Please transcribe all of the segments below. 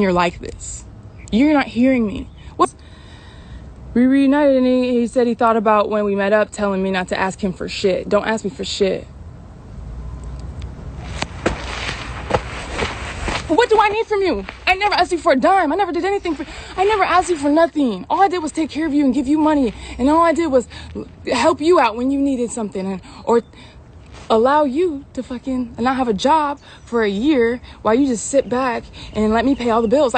you're like this. You're not hearing me. We reunited and he said he thought about when we met up telling me not to ask him for shit. Don't ask me for shit. But what do I need from you? I never asked you for a dime. I never did anything I never asked you for nothing. All I did was take care of you and give you money. And all I did was help you out when you needed something or allow you to fucking not have a job for a year while you just sit back and let me pay all the bills.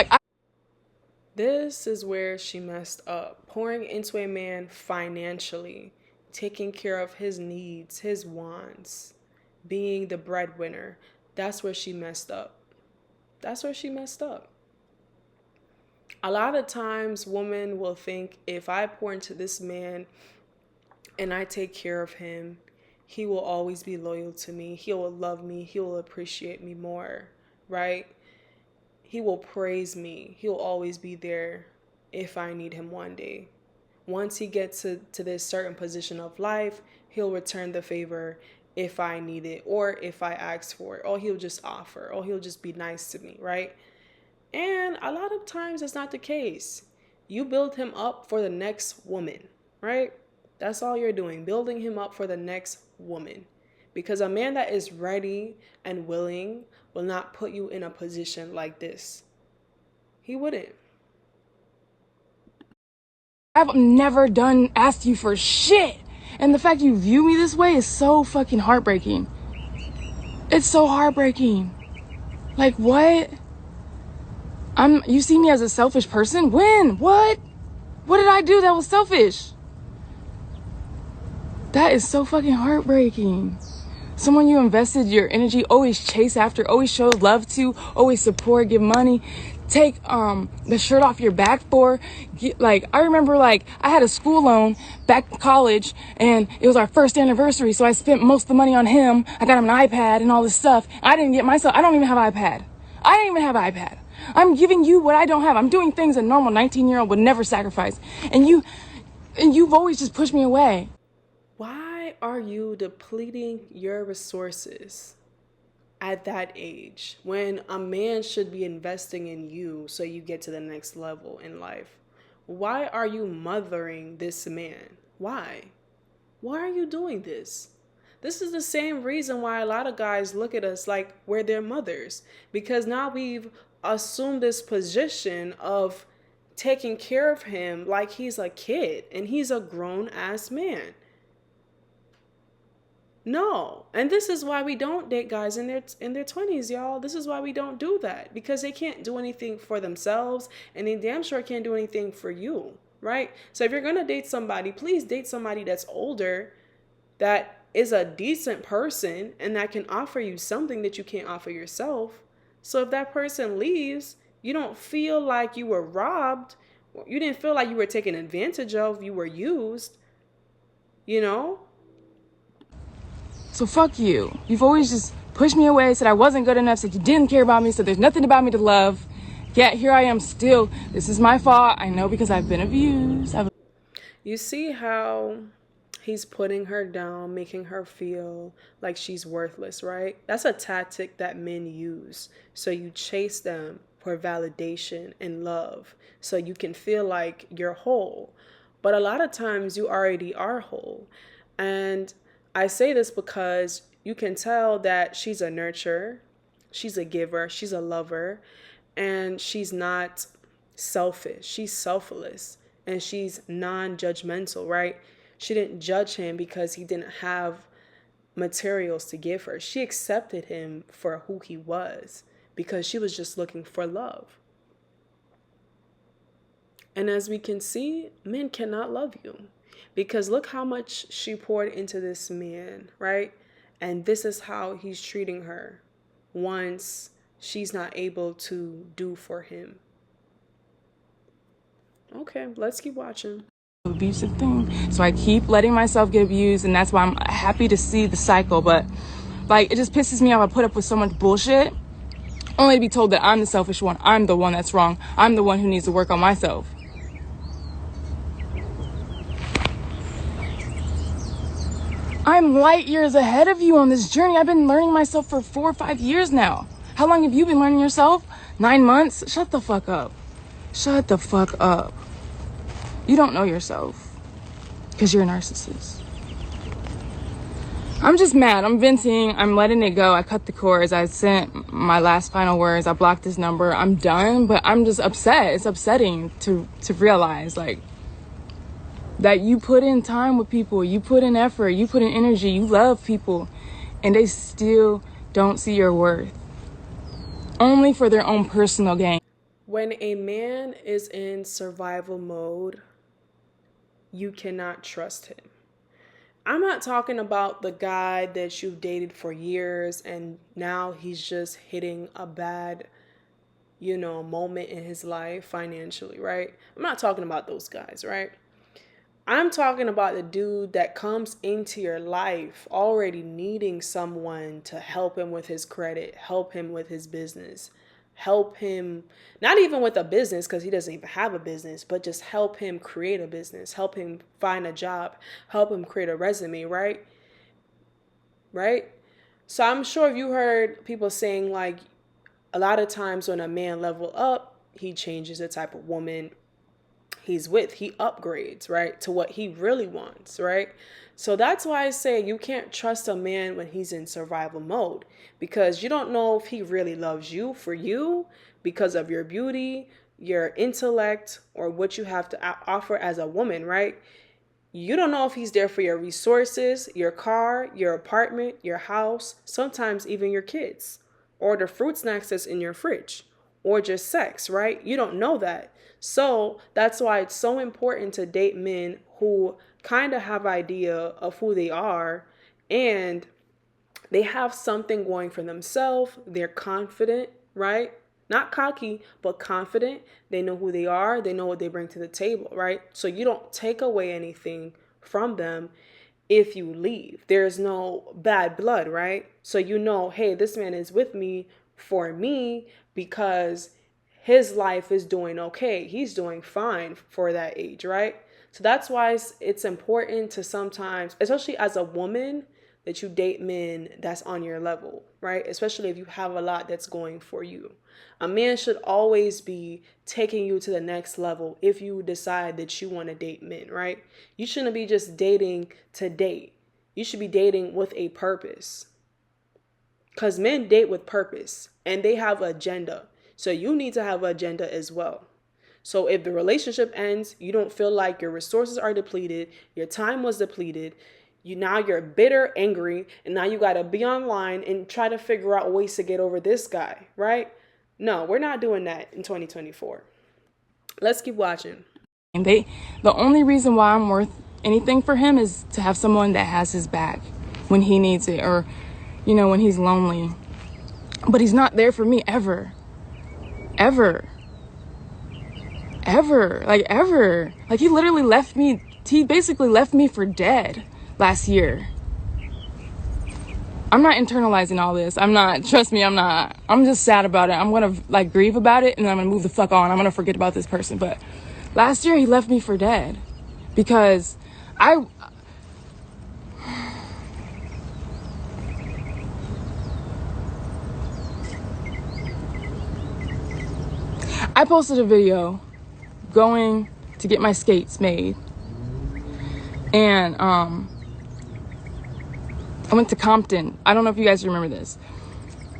This is where she messed up. Pouring into a man financially, taking care of his needs, his wants, being the breadwinner. That's where she messed up. That's where she messed up. A lot of times women will think, if I pour into this man and I take care of him, he will always be loyal to me. He will love me. He will appreciate me more, right? He will praise me. He'll always be there if I need him one day. Once he gets to this certain position of life, he'll return the favor if I need it or if I ask for it, or he'll just offer, or he'll just be nice to me, right? And a lot of times that's not the case. You build him up for the next woman, right? That's all you're doing, building him up for the next woman. Because a man that is ready and willing will not put you in a position like this. He wouldn't. I've never asked you for shit. And the fact you view me this way is so fucking heartbreaking. It's so heartbreaking. Like, what? You see me as a selfish person? When? What? What did I do that was selfish? That is so fucking heartbreaking. Someone you invested your energy, always chase after, always show love to, always support, give money, take the shirt off your back for. I remember I had a school loan back in college and it was our first anniversary, so I spent most of the money on him. I got him an iPad and all this stuff. I don't even have an iPad. I didn't even have an iPad. I'm giving you what I don't have. I'm doing things a normal 19-year-old would never sacrifice. And you've always just pushed me away. Why are you depleting your resources at that age when a man should be investing in you so you get to the next level in life? Why are you mothering this man? Why? Why are you doing this? This is the same reason why a lot of guys look at us like we're their mothers, because now we've assumed this position of taking care of him like he's a kid and he's a grown-ass man. No. And this is why we don't date guys in their 20s, y'all. This is why we don't do that, because they can't do anything for themselves and they damn sure can't do anything for you, right? So if you're going to date somebody, please date somebody that's older, that is a decent person and that can offer you something that you can't offer yourself. So if that person leaves, you don't feel like you were robbed. You didn't feel like you were taken advantage of. You were used, you know? So fuck you. You've always just pushed me away, said I wasn't good enough, said you didn't care about me, said there's nothing about me to love. Yet here I am still. This is my fault. I know, because I've been abused. You see how he's putting her down, making her feel like she's worthless, right? That's a tactic that men use. So you chase them for validation and love so you can feel like you're whole. But a lot of times you already are whole. And I say this because you can tell that she's a nurturer, she's a giver, she's a lover, and she's not selfish. She's selfless and she's non-judgmental, right? She didn't judge him because he didn't have materials to give her. She accepted him for who he was because she was just looking for love. And as we can see, men cannot love you. Because look how much she poured into this man, right? And this is how he's treating her once she's not able to do for him. Okay, let's keep watching. Abusive thing. So I keep letting myself get abused, and that's why I'm happy to see the cycle. But it just pisses me off. I put up with so much bullshit only to be told that I'm the selfish one. I'm the one that's wrong. I'm the one who needs to work on myself. I'm light years ahead of you on this journey. I've been learning myself for 4 or 5 years now. How long have you been learning yourself? 9 months? Shut the fuck up. Shut the fuck up. You don't know yourself because you're a narcissist. I'm just mad. I'm venting. I'm letting it go. I cut the cords. I sent my last final words. I blocked his number. I'm done, but I'm just upset. It's upsetting to realize, like, that you put in time with people. You put in effort. You put in energy. You love people. And they still don't see your worth. Only for their own personal gain. When a man is in survival mode, you cannot trust him. I'm not talking about the guy that you've dated for years and now he's just hitting a bad, moment in his life financially, right? I'm not talking about those guys, right? I'm talking about the dude that comes into your life already needing someone to help him with his credit, help him with his business, help him, not even with a business because he doesn't even have a business, but just help him create a business, help him find a job, help him create a resume, right? Right? So I'm sure you heard people saying, like, a lot of times when a man level up, he changes the type of woman he's with. He upgrades, right, to what he really wants, right? So that's why I say you can't trust a man when he's in survival mode, because you don't know if he really loves you for you because of your beauty, your intellect, or what you have to offer as a woman, right? You don't know if he's there for your resources, your car, your apartment, your house, sometimes even your kids, or the fruit snacks that's in your fridge, or just sex, right? You don't know that. So that's why it's so important to date men who kind of have idea of who they are, and they have something going for themselves. They're confident, right? Not cocky, but confident. They know who they are. They know what they bring to the table, right? So you don't take away anything from them if you leave. There's no bad blood, right? So you know, hey, this man is with me for me because his life is doing okay. He's doing fine for that age, right? So that's why it's important to sometimes, especially as a woman, that you date men that's on your level, right? Especially if you have a lot that's going for you. A man should always be taking you to the next level if you decide that you want to date men, right? You shouldn't be just dating to date. You should be dating with a purpose. Because men date with purpose and they have an agenda. So you need to have an agenda as well. So if the relationship ends, you don't feel like your resources are depleted, your time was depleted, you're bitter, angry, and now you got to be online and try to figure out ways to get over this guy, right? No, we're not doing that in 2024. Let's keep watching. And the only reason why I'm worth anything for him is to have someone that has his back when he needs it, or, when he's lonely. But he's not there for me ever. Ever. Ever. Like, ever. Like, he basically left me for dead last year. I'm not internalizing all this. Trust me, I'm not. I'm just sad about it. I'm going to, grieve about it, and then I'm going to move the fuck on. I'm going to forget about this person. But last year, he left me for dead because I posted a video going to get my skates made, and I went to Compton. I don't know if you guys remember this,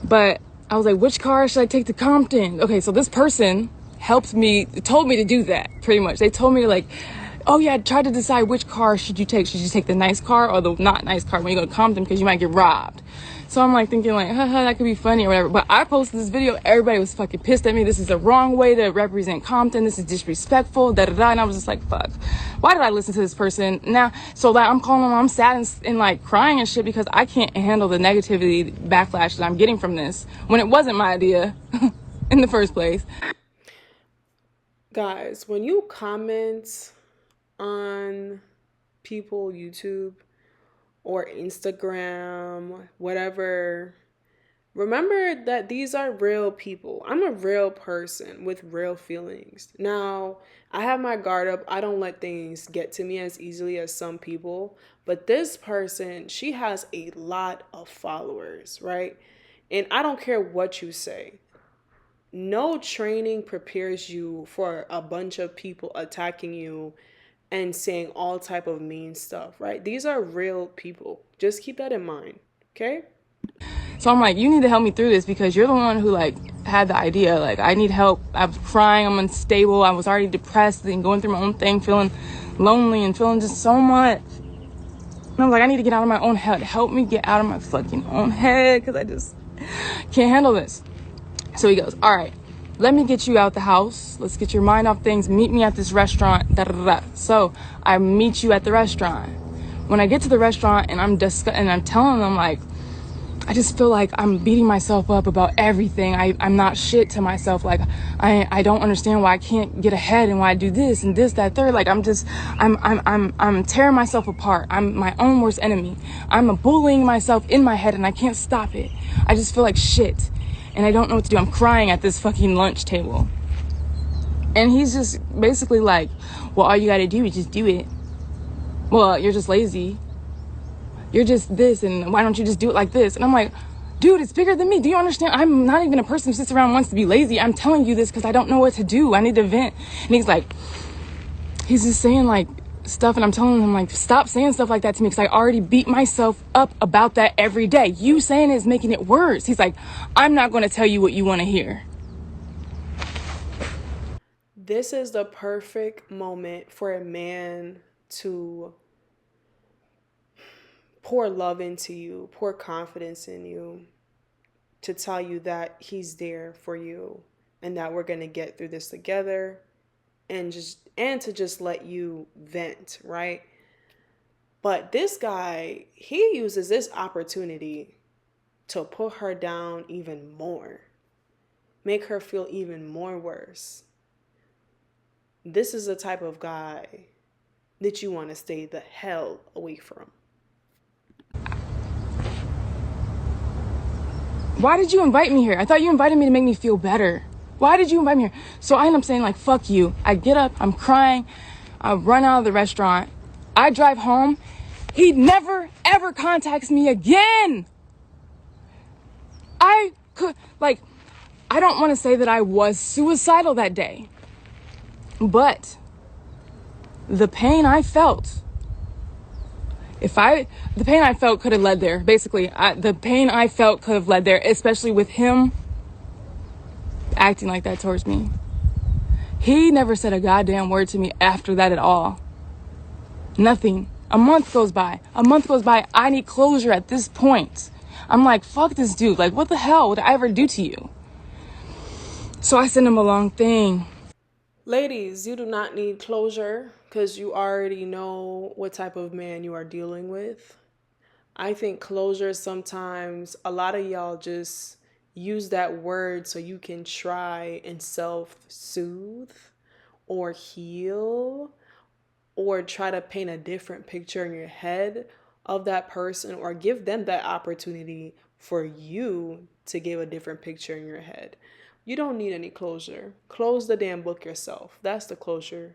but I was like, which car should I take to Compton? Okay, so this person told me to do that, pretty much. They told me to, oh yeah, try to decide which car should you take. Should you take the nice car or the not nice car when you go to Compton, because you might get robbed. So I'm thinking haha, that could be funny or whatever. But I posted this video, everybody was fucking pissed at me. This is the wrong way to represent Compton. This is disrespectful, da da da. And I was just like, fuck, why did I listen to this person? Now, so I'm calling my mom sad and crying and shit because I can't handle the negativity backlash that I'm getting from this when it wasn't my idea in the first place. Guys, when you comment on people, YouTube or Instagram, whatever, remember that these are real people. I'm a real person with real feelings. Now, I have my guard up. I don't let things get to me as easily as some people. But this person, she has a lot of followers, right? And I don't care what you say. no training prepares you for a bunch of people attacking you and saying all type of mean stuff, right? These are real people. Just keep that in mind, okay? So I'm like, you need to help me through this because you're the one who like had the idea. Like, I need help. I was crying. I'm unstable. I was already depressed and going through my own thing, feeling lonely and feeling just so much. And I was like, I need to get out of my own head. Help me get out of my fucking own head because I just can't handle this. So he goes, all right, let me get you out the house. Let's get your mind off things. Meet me at this restaurant. Da, da, da, da. So I meet you at the restaurant. When I get to the restaurant and I'm telling them like, I just feel like I'm beating myself up about everything. I'm not shit to myself. Like, I don't understand why I can't get ahead and why I do this and this, that, third. Like, I'm tearing myself apart. I'm my own worst enemy. I'm bullying myself in my head and I can't stop it. I just feel like shit and I don't know what to do. I'm crying at this fucking lunch table. And he's just basically like, well, all you gotta do is just do it. Well, you're just lazy. You're just this, and why don't you just do it like this? And I'm like, dude, it's bigger than me. Do you understand? I'm not even a person who sits around and wants to be lazy. I'm telling you this because I don't know what to do. I need to vent. And he's just saying like stuff, and I'm telling him like, stop saying stuff like that to me because I already beat myself up about that every day. You saying it is making it worse. He's like, I'm not going to tell you what you want to hear. This is the perfect moment for a man to pour love into you, pour confidence in you, to tell you that he's there for you and that we're going to get through this together, and to just let you vent, right? But this guy, he uses this opportunity to put her down even more, make her feel even more worse. This is the type of guy that you want to stay the hell away from. Why did you invite me here? I thought you invited me to make me feel better. Why did you invite me here? So I end up saying like, fuck you. I get up, I'm crying. I run out of the restaurant. I drive home. He never, ever contacts me again. I don't want to say that I was suicidal that day, but the pain I felt, the pain I felt could have led there. Basically, the pain I felt could have led there, especially with him acting like that towards me. He never said a goddamn word to me after that at all. Nothing. A month goes by. I need closure at this point. I'm like, fuck this dude. Like, what the hell would I ever do to you? So I send him a long thing. Ladies, you do not need closure because you already know what type of man you are dealing with. I think closure, sometimes a lot of y'all just use that word so you can try and self-soothe or heal or try to paint a different picture in your head of that person, or give them that opportunity for you to give a different picture in your head. You don't need any closure. Close the damn book yourself. That's the closure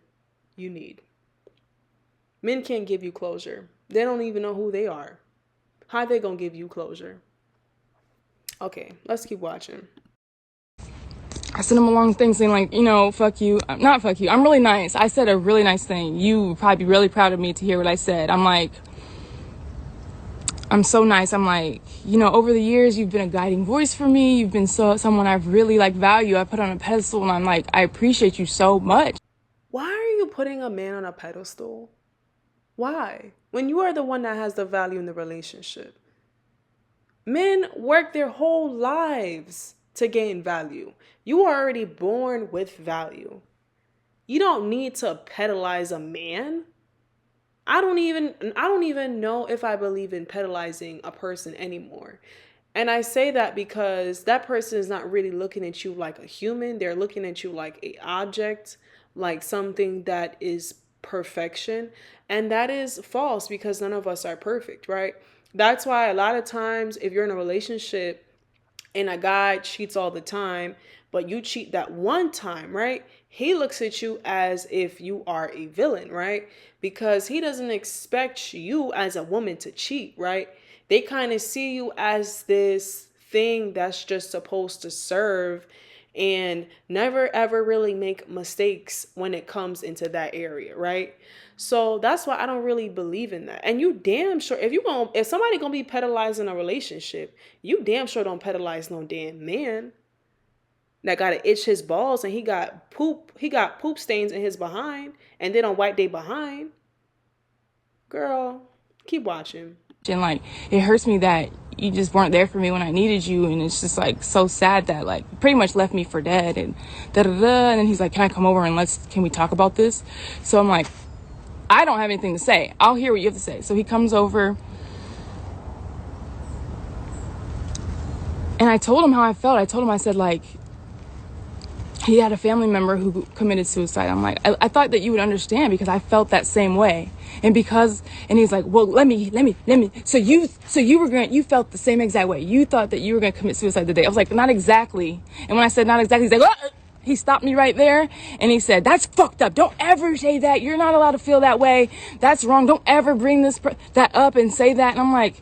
you need. Men can't give you closure. They don't even know who they are. How they gonna give you closure? Okay, let's keep watching. I sent him a long thing saying like, you know, fuck you. Not fuck you. I'm really nice. I said a really nice thing. You would probably be really proud of me to hear what I said. I'm like, I'm so nice. I'm like, you know, over the years, you've been a guiding voice for me. You've been someone I've really like value. I put on a pedestal, and I'm like, I appreciate you so much. Why are you putting a man on a pedestal? Why? When you are the one that has the value in the relationship. Men work their whole lives to gain value. You are already born with value. You don't need to pedalize a man. I don't even know if I believe in pedalizing a person anymore. And I say that because that person is not really looking at you like a human. They're looking at you like an object, like something that is perfection. And that is false because none of us are perfect, right? That's why a lot of times if you're in a relationship and a guy cheats all the time, but you cheat that one time, right? He looks at you as if you are a villain, right? Because he doesn't expect you as a woman to cheat, right? They kind of see you as this thing that's just supposed to serve and never ever really make mistakes when it comes into that area, right? So that's why I don't really believe in that. And you damn sure, if somebody gonna be pedalizing a relationship, you damn sure don't pedalize no damn man that gotta itch his balls and he got poop stains in his behind and they don't wipe their behind. Girl, keep watching. And like, it hurts me that you just weren't there for me when I needed you, and it's just like so sad that like pretty much left me for dead, and da da da. And then he's like, can I come over and can we talk about this? So I'm like, I don't have anything to say, I'll hear what you have to say. So he comes over and I told him how I felt. I said like, he had a family member who committed suicide. I'm like, I thought that you would understand because I felt that same way. And he's like, well, let me. So you felt the same exact way. You thought that you were going to commit suicide today. I was like, not exactly. And when I said not exactly, he's like, oh! He stopped me right there and he said, that's fucked up. Don't ever say that. You're not allowed to feel that way. That's wrong. Don't ever bring that up and say that. And I'm like,